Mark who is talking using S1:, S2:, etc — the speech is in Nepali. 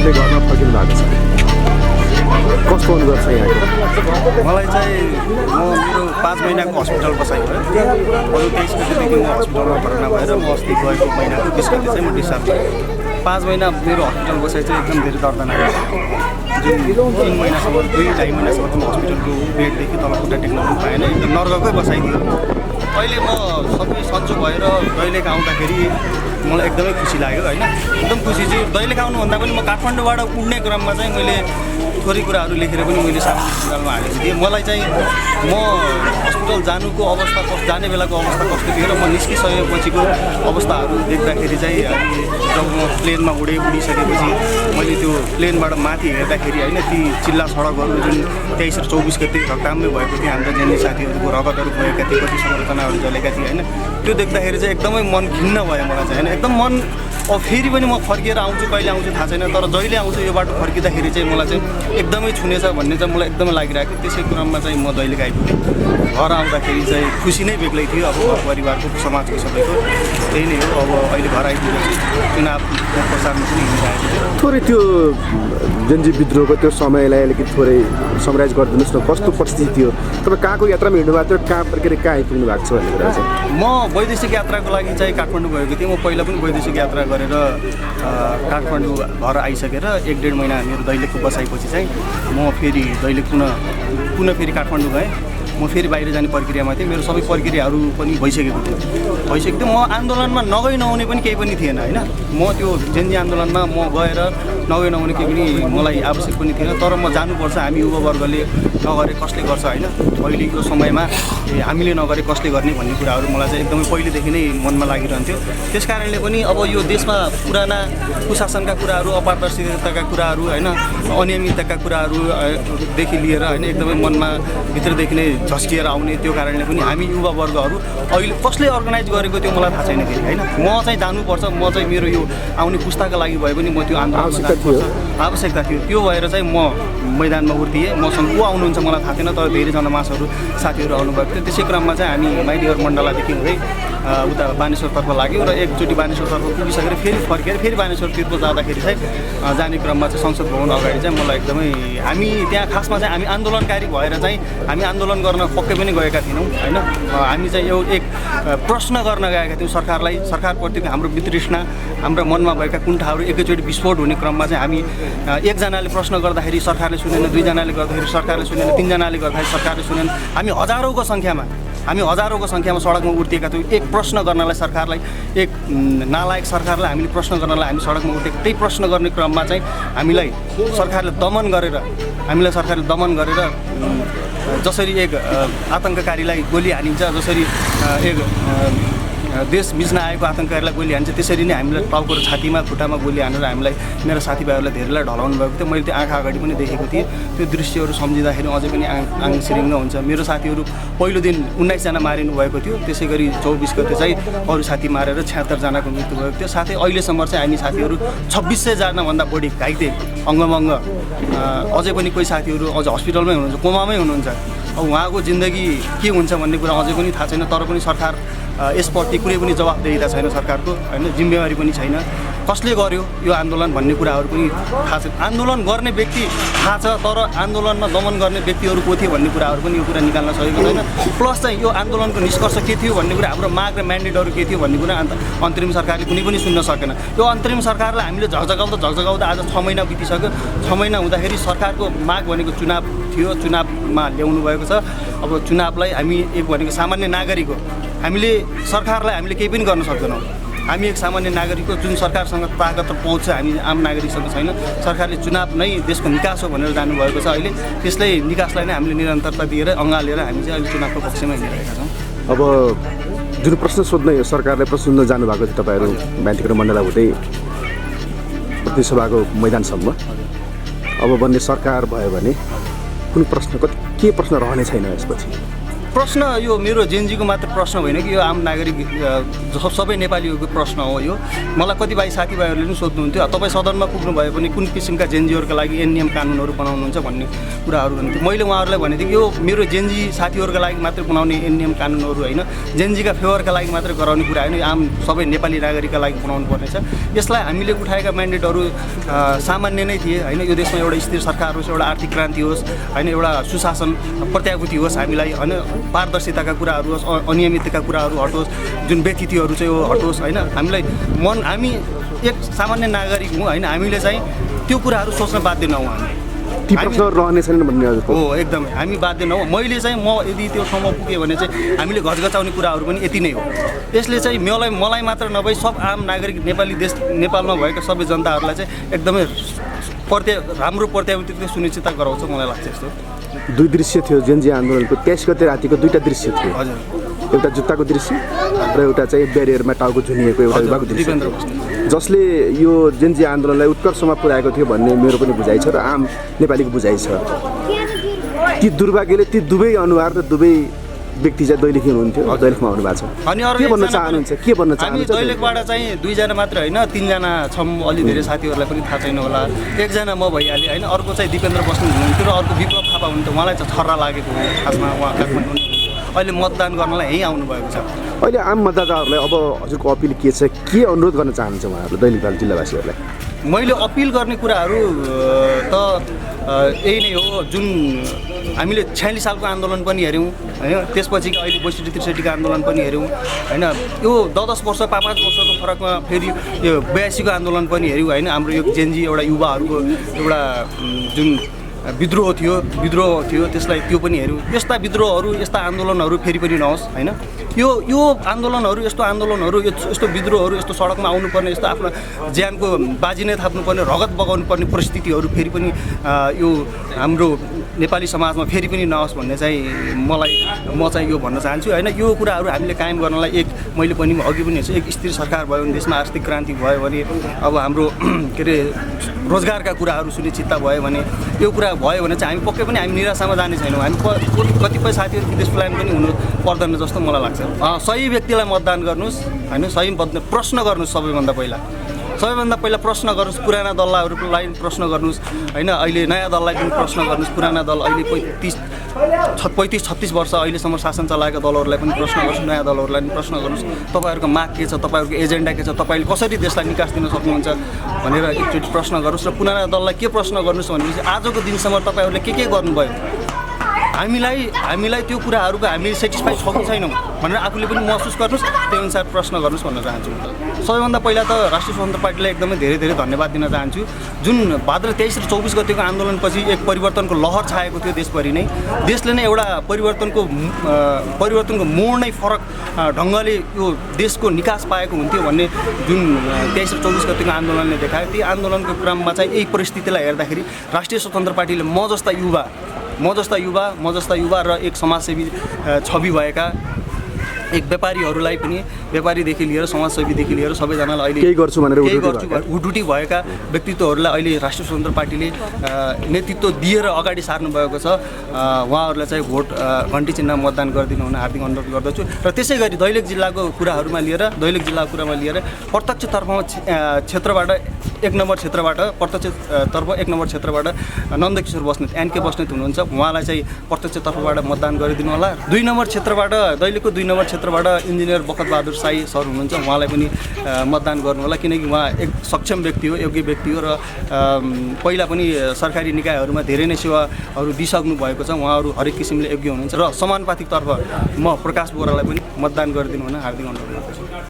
S1: आफ्नै घरमा फर्किनु भएको छ। कस्तो अनुभव छ यहाँको?
S2: मलाई चाहिँ मेरो 5 महिनाको हस्पिटल बसाइ भयो। अरू 23 गतेदेखि म हस्पिटलमा भर्ना भएर म अस्ति गएको महिनाको 20 गते चाहिँ म डिस्चार्ज भएँ। 5 महिना मेरो हस्पिटल बसाइ चाहिँ एकदम धेरै दर्दनाक जुन 3 महिनासम्म 2-2.5 महिनासम्म म हस्पिटलको बेडदेखि तल खुट्टा टेक्न पनि पाएन। एकदम नर्ककै बसाइदियो। अहिले म सबै सन्चो भएर दैलेख आउँदाखेरि मलाई एकदमै खुसी लाग्यो होइन। एकदम खुसी चाहिँ दैलेख आउनुभन्दा पनि म काठमाडौँबाट उड्ने क्रममा चाहिँ मैले थोरै कुराहरू लेखेर पनि मैले सामाजिक सञ्जालमा हालेको थिएँ। मलाई चाहिँ म हस्पिटल जानुको अवस्था जाने बेलाको अवस्था कस्तो थियो र म निस्किसकेपछिको अवस्थाहरू देख्दाखेरि चाहिँ जब म प्लेनमा उडिसकेपछि मैले त्यो प्लेनबाट माथि हेर्दाखेरि होइन ती चिल्ला सडकहरू जुन 23 र 24 गते घटनामै भएको थियो हाम्रो जेन्जी साथीहरूको रगतहरू गएका थिए, कति संरचनाहरू जलेका थिए होइन। त्यो देख्दाखेरि चाहिँ एकदमै मन खिन्न भयो मलाई चाहिँ होइन। एकदम मन फेरि पनि म फर्किएर आउँछु, कहिले आउँछु थाहा छैन, तर जहिले आउँछु यो बाटो फर्किँदाखेरि चाहिँ मलाई चाहिँ एकदमै छुनेछ भन्ने चाहिँ मलाई एकदमै लागिरहेको। त्यसै क्रममा चाहिँ म दैलेख आइपुगेँ। घर आउँदाखेरि चाहिँ खुसी नै बेग्लै थियो। अब परिवारको समाजको सबैको त्यही नै हो। अब अहिले घर आइपुगेपछि चुनावको प्रचारमा पनि हिँडिरहेको थियो।
S1: थोरै त्यो जेन्जी विद्रोहको त्यो समयलाई अलिकति थोरै समराइज गरिदिनुहोस् न, कस्तो परिस्थिति थियो? तपाईँ कहाँको यात्रामा हिँड्नु भएको थियो, कहाँ फर्केर कहाँ आइपुग्नु भएको छ भन्ने कुरा चाहिँ?
S2: म वैदेशिक यात्राको लागि चाहिँ काठमाडौँ गएको थिएँ। म पहिला पनि वैदेशिक यात्रा गरेर काठमाडौँ घर आइसकेर 1-1.5 महिना मेरो दैलेखको बसाइपछि चाहिँ म फेरि दैलेख पुनः फेरि काठमाडौँ गएँ। म फेरि बाहिर जाने प्रक्रियामा थिएँ। मेरो सबै प्रक्रियाहरू पनि भइसकेको थियो। म आन्दोलनमा नहुने पनि केही पनि थिएन होइन। म त्यो जेन्जी आन्दोलनमा म गएर नहुने केही पनि मलाई आवश्यक पनि थिएन। तर म जानुपर्छ, हामी युवावर्गले नगरे कसले गर्छ होइन। अहिलेको समयमा हामीले नगरे कसले गर्ने भन्ने कुराहरू मलाई चाहिँ एकदमै पहिलेदेखि नै मनमा लागिरहन्थ्यो। त्यस कारणले पनि अब यो देशमा पुराना कुशासनका कुराहरू, अपारदर्शिताका कुराहरू होइन, अनियमितताका कुराहरूदेखि लिएर होइन एकदमै मनमा भित्रदेखि नै झस्किएर आउने। त्यो कारणले पनि हामी युवावर्गहरू अहिले कसले अर्गनाइज गरेको त्यो मलाई थाहा छैन फेरि होइन। म चाहिँ जानुपर्छ, म चाहिँ मेरो यो आउने पुस्ताका लागि भए पनि म त्यो आवश्यकता थियो। त्यो भएर चाहिँ म मैदानमा उर्तिएँ। मसँग को आउनुहुन्छ मलाई थाहा थिएन, तर धेरैजना मान्छेहरू साथीहरू आउनुभएको थियो। त्यसै क्रममा चाहिँ हामी माइडियर मण्डलादेखि हुँदै उता बानेश्वरतर्फ लाग्यौँ र एकचोटि बानेश्वरतर्फ पुगिसकेर फेरि फर्केर फेरि बानेश्वरतिर जाँदाखेरि चाहिँ जाने क्रममा चाहिँ संसद भवन अगाडि चाहिँ मलाई एकदमै हामी त्यहाँ खासमा चाहिँ हामी आन्दोलनकारी भएर चाहिँ हामी आन्दोलन गर्न पक्कै पनि गएका थिएनौँ होइन। हामी चाहिँ एक प्रश्न गर्न गएका थियौँ सरकारलाई। सरकारप्रतिको हाम्रो वितृष्णा, हाम्रो मनमा भएका कुण्ठाहरू एकैचोटि विस्फोट हुने क्रममा चाहिँ हामी एकजनाले प्रश्न गर्दाखेरि सरकारले सुनेन, 2जनाले गर्दाखेरि सरकारले सुनेन, 3जनाले गर्दाखेरि सरकारले सुनेन। हामी हजारौँको सङ्ख्यामा सडकमा उर्तिएका थियौँ एक प्रश्न गर्नलाई सरकारलाई, एक नालायक सरकारलाई हामीले प्रश्न गर्नलाई हामी सडकमा उठेको। त्यही प्रश्न गर्ने क्रममा चाहिँ हामीलाई सरकारले दमन गरेर जसरी एक आतङ्ककारीलाई गोली हानिन्छ, जसरी एक देश बिच्न आएको आतङ्ककारीलाई गोली हान्छ, त्यसरी नै हामीलाई टाउको र छातीमा खुट्टामा गोली हानेर हामीलाई मेरो साथीभाइहरूलाई धेरैलाई ढलाउनु भएको थियो। मैले त्यो आँखा अगाडि पनि देखेको थिएँ। त्यो दृश्यहरू सम्झिँदाखेरि अझै पनि आङ सिरिङ्ग हुन्छ। मेरो साथीहरू पहिलो दिन 19 जना मारिनु भएको थियो। त्यसै गरी 24 गते चाहिँ अरू साथी मारेर 76 जनाको मृत्यु भएको थियो। साथै अहिलेसम्म चाहिँ हामी साथीहरू 2600 जनाभन्दा बढी घाइते अङ्गमङ्ग, अझै पनि कोही साथीहरू अझ हस्पिटलमै हुनुहुन्छ, कोमामै हुनुहुन्छ। अब उहाँको जिन्दगी के हुन्छ भन्ने कुरा अझै पनि थाहा छैन। तर पनि सरकार यसप्रति कुनै पनि जवाफदेहिता छैन सरकारको होइन, जिम्मेवारी पनि छैन। कसले गर्यो यो आन्दोलन भन्ने कुराहरू पनि थाहा छैन। आन्दोलन गर्ने व्यक्ति थाहा छ, तर आन्दोलनमा दमन गर्ने व्यक्तिहरू को थिए भन्ने कुराहरू पनि यो कुरा निकाल्न सकेको छैन। प्लस चाहिँ यो आन्दोलनको निष्कर्ष के थियो भन्ने कुरा, हाम्रो माग र म्यान्डेटहरू के थियो भन्ने कुरा अन्तरिम सरकारले कुनै पनि सुन्न सकेन। यो अन्तरिम सरकारलाई हामीले झकझकाउँदा आज 6 महिना बितिसक्यो। 6 महिना हुँदाखेरि सरकारको माग भनेको चुनाव थियो, चुनावमा ल्याउनु भएको छ। अब चुनावलाई हामी एक भनेको सामान्य नागरिक हो, हामीले सरकारलाई हामीले केही पनि गर्न सक्दैनौँ। हामी एक सामान्य नागरिक हो, जुन सरकारसँग ताकत र पहुँच छ हामी आम नागरिकसँग छैन। सरकारले चुनाव नै देशको निकास हो भनेर जानुभएको छ। अहिले त्यसलाई निकासलाई नै हामीले निरन्तरता दिएर अँगालेर हामी चाहिँ अहिले चुनावको पक्षमा हिँडिरहेका छौँ।
S1: अब जुन प्रश्न सोध्न सरकारले प्रश्न सोध्न जानुभएको थियो तपाईँहरू माइतीको मण्डला हुँदै प्रतिसभाको मैदानसम्म, अब बन्ने सरकार भयो भने कुन प्रश्न के प्रश्न रहने छैन यसपछि?
S2: प्रश्न यो मेरो जेनजीको मात्र प्रश्न होइन कि यो आम नागरिक सबै नेपालीहरूको प्रश्न हो यो। मलाई कतिपय साथीभाइहरूले पनि सोध्नुहुन्थ्यो तपाईँ सदनमा पुग्नु भए पनि कुन किसिमका जेनजीहरूका लागि नियम कानुनहरू बनाउनुहुन्छ भन्ने कुराहरू भन्थ्यो। मैले उहाँहरूलाई भनेको थिएँ कि यो मेरो जेनजी साथीहरूका लागि मात्र बनाउने नियम कानुनहरू होइन, जेनजीका फेवरका लागि मात्र गराउने कुरा होइन, आम सबै नेपाली नागरिकका लागि बनाउनु पर्नेछ। यसलाई हामीले उठाएका म्यान्डेटहरू सामान्य नै थिए होइन। यो देशमा एउटा स्थिर सरकार होस्, एउटा आर्थिक क्रान्ति होस् होइन, एउटा सुशासन प्रत्याभूति होस्, हामीलाई होइन पारदर्शिताका कुराहरू होस्, अनियमितताका कुराहरू हटोस्, जुन व्यतिथिहरू चाहिँ यो हटोस् होइन। हामी एक सामान्य नागरिक हौँ होइन, हामीले चाहिँ त्यो कुराहरू सोच्न बाध्य नहौँ। हामी
S1: ती प्रश्नहरू रहने छैनन् भन्ने
S2: हो, एकदमै हामी बाध्य नहौँ। मैले चाहिँ म यदि त्यो ठाउँमा पुगेँ भने चाहिँ हामीले घचघचाउने कुराहरू पनि यति नै हो। यसले चाहिँ मलाई मात्र नभई सब आम नागरिक नेपालमा भएका सबै जनताहरूलाई चाहिँ एकदमै राम्रो प्रत्याभूतिको सुनिश्चितता गराउँछ मलाई लाग्छ। यस्तो
S1: दुई दृश्य थियो जेनजी आन्दोलनको 23 गते रातिको दुईटा दृश्य थियो।
S2: हजुर,
S1: एउटा जुत्ताको दृश्य र एउटा चाहिँ ब्यारियरमा टाउको झुनिएको एउटा विभागको दृश्य, जसले यो जेनजी आन्दोलनलाई उत्कर्षमा पुर्याएको थियो भन्ने मेरो पनि बुझाइ छ र आम नेपालीको बुझाइ छ। ती दुर्भाग्यले ती दुवै अनुहार र दुवै व्यक्ति चाहिँ दैलेखी हुनुहुन्थ्यो, दैलेखमा आउनु भएको छ।
S2: अनि
S1: के भन्न चाहनुहुन्छ?
S2: हामी दैलेखबाट चाहिँ 2 जना मात्र होइन 3 जना छौँ। अलि धेरै साथीहरूलाई पनि थाहा छैन होला। 1 जना म भइहालेँ होइन, अर्को चाहिँ दिपेन्द्र बस्नेत हुनुहुन्थ्यो र अर्को विप्लव थापा हुनुहुन्थ्यो। उहाँलाई चाहिँ छर्रा लागेको हो खासमा, उहाँ काठमाडौँ अहिले मतदान गर्नलाई यहीँ आउनुभएको छ।
S1: अहिले आम मतदाताहरूलाई अब हजुरको अपिल के छ, के अनुरोध गर्न चाहनुहुन्छ उहाँहरूले दैलेख जिल्लावासीहरूलाई?
S2: मैले अपिल गर्ने कुराहरू त यही नै हो, जुन हामीले 46 सालको आन्दोलन पनि हेऱ्यौँ होइन, त्यसपछि अहिले 62-63 आन्दोलन पनि हेऱ्यौँ होइन। यो 10 वर्ष 5 वर्षको फरकमा फेरि यो 82 को आन्दोलन पनि हेऱ्यौँ होइन। हाम्रो यो जेनजी एउटा युवाहरूको एउटा जुन विद्रोह थियो त्यसलाई त्यो पनि हेऱ्यौँ। यस्ता विद्रोहहरू यस्ता आन्दोलनहरू फेरि पनि नहोस् होइन। यो आन्दोलनहरू यस्तो विद्रोहहरू यस्तो सडकमा आउनुपर्ने, यस्तो आफ्नो ज्यानको बाजी नै थाप्नुपर्ने, रगत बगाउनु पर्ने परिस्थितिहरू फेरि पनि यो हाम्रो नेपाली समाजमा फेरि पनि नहोस् भन्ने चाहिँ म चाहिँ यो भन्न चाहन्छु होइन। यो कुराहरू हामीले कायम गर्नलाई मैले पनि अघि पनि हेर्छु, एक स्थिर सरकार भयो भने, देशमा आर्थिक क्रान्ति भयो भने, अब हाम्रो के अरे रोजगारका कुराहरू सुनिश्चितता भयो भने, यो कुरा भयो भने चाहिँ हामी पक्कै पनि हामी निराशामा जाने छैनौँ। हामी कतिपय साथीहरू विदेश प्लान पनि हुनु पर्दैन जस्तो मलाई लाग्छ। सही व्यक्तिलाई मतदान गर्नुहोस् होइन, सही प्रश्न गर्नुहोस्। सबैभन्दा पहिला प्रश्न गर्नुहोस्, पुराना दलहरूलाई प्रश्न गर्नुहोस् होइन। अहिले नयाँ दललाई पनि प्रश्न गर्नुहोस्। पुराना दल अहिले 35-36 वर्ष अहिलेसम्म शासन चलाएका दलहरूलाई पनि प्रश्न गर्नुहोस्, नयाँ दलहरूलाई पनि प्रश्न गर्नुहोस्। तपाईँहरूको माग के छ, तपाईँहरूको एजेन्डा के छ, तपाईँले कसरी देशलाई निकास दिन सक्नुहुन्छ भनेर एकचोटि प्रश्न गर्नुहोस्। र पुराना दललाई के प्रश्न गर्नुहोस् भनेपछि आजको दिनसम्म तपाईँहरूले के गर्नुभयो, हामीलाई त्यो कुराहरूको हामी सेटिस्फाई छ कि छैनौँ भनेर आफूले पनि महसुस गर्नुहोस्, त्यही अनुसार प्रश्न गर्नुहोस् भन्न चाहन्छु। सबैभन्दा पहिला त राष्ट्रिय स्वतन्त्र पार्टीलाई एकदमै धेरै धन्यवाद दिन चाहन्छु। जुन भाद्र 23 र 24 गतेको आन्दोलनपछि एक परिवर्तनको लहर छाएको थियो देशभरि नै। देशले नै एउटा परिवर्तनको मोड नै फरक ढङ्गले यो देशको निकास पाएको हुन्थ्यो भन्ने जुन 23 र 24 गतेको आन्दोलनले देखायो। ती आन्दोलनको क्रममा चाहिँ यही परिस्थितिलाई हेर्दाखेरि राष्ट्रिय स्वतन्त्र पार्टीले म जस्ता युवा र एक समाजसेवी छवि भएका एक व्यापारीहरूलाई पनि, व्यापारीदेखि लिएर समाजसेवीदेखि लिएर सबैजनालाई अहिले केही गर्छु हुटुटी भएका व्यक्तित्वहरूलाई अहिले राष्ट्रिय स्वतन्त्र पार्टीले नेतृत्व दिएर अगाडि सार्नु भएको छ। उहाँहरूलाई चाहिँ भोट घन्टी चिन्ह मतदान गरिदिनु हुन हार्दिक अनुरोध गर्दछु। र त्यसै गरी दैलेख जिल्लाको कुरामा लिएर प्रत्यक्ष तर्फमा क्षेत्रबाट 1 नम्बर क्षेत्रबाट नन्दकिशोर बस्नेत एनके बस्नेत हुनुहुन्छ, उहाँलाई चाहिँ प्रत्यक्ष तर्फबाट मतदान गरिदिनु होला। 2 नम्बर क्षेत्रबाट दैलेखको 2 नम्बर क्षेत्रबाट इन्जिनियर बखत बहादुर साई सर हुनुहुन्छ, उहाँलाई पनि मतदान गर्नु होला, किनकि उहाँ एक सक्षम व्यक्ति हो, योग्य व्यक्ति हो र पहिला पनि सरकारी निकायहरूमा धेरै नै सेवाहरू दिइसक्नु भएको छ। उहाँहरू हरेक किसिमले योग्य हुनुहुन्छ र समानुपातिक तर्फ म प्रकाश बोरालाई पनि मतदान गरिदिनु हुन हार्दिक अनुरोध गर्दछु।